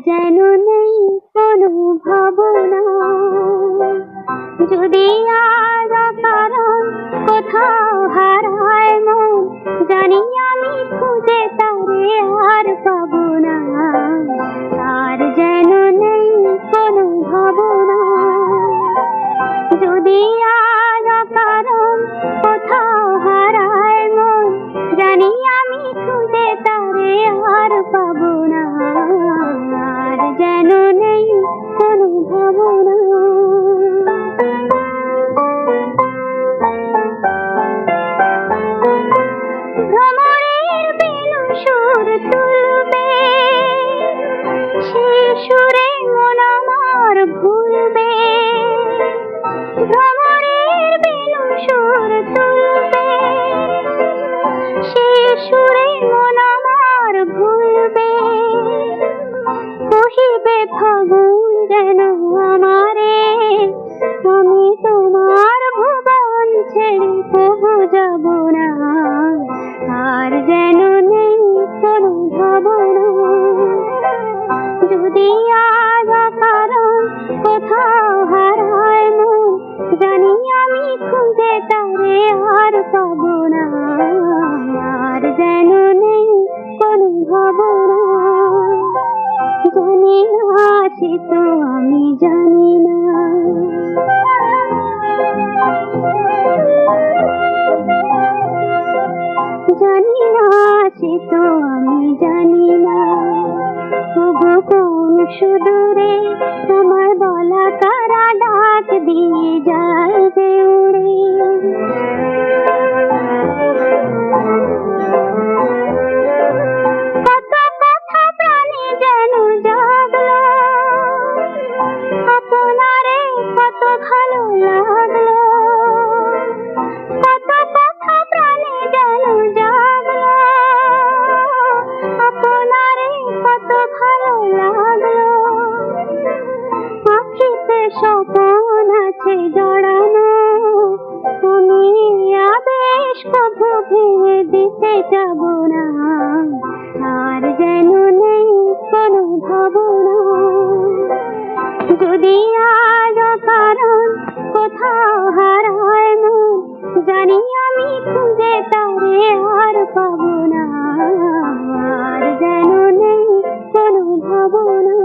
যেন নেই কোনো ভাবনা। যদি আর কারণ কোথাও হারায় মন, জানি আমি খুঁজে তারে আর পাবো না। আর যেন নেই কোনো ভাবনা। যদি আর কারণ কোথাও হারায় মন, জানি আমি খুঁজে তারে আর পাবো না। আর যেন নেই কোনো ভাবনা। ভ্রমরের বেনু সুর তুলবে, সে সুরে মন আমার ভুলবে। ভ্রমরের বেনু সুর তুলবে, সে সুরে মন আমার ভুলবে। কহিবে ফাগুন যেন আমারে, আমি তোমার ভুবন ছেড়ে কবু যাব না। আর যেন নেই কোনো ভাবনা। যদি আজ কারণ কোথাও হারায় মন, জানি আমি খুঁজে তারে আর পাবো না। আর যেন নেই কোনো ভাবনা। জানি না সে তো আমি জানি না। জানি না সে তো আমি জানি না। তবু কোন সুদূরে আমার বলা কারা ডাক দিয়ে যায় যে উড়ে। কত কথা প্রাণে যেন জাগলো, আপনারে কত ভালো লাগলো। কত কথা প্রাণে যেন জাগলো, আপনারে কত ভালো লাগলো। আখিতে স্বপন আছে জড়ানো, আমি আবেশ কভু ভেঙে দিতে যাব না। আর যেন নেই কোনো ভাবনা। যদি আজ কারণ কোথাও হারায় মন, জানি আমি খুঁজে তারে আর পাবো না। আর যেন নেই কোনো ভাবনা।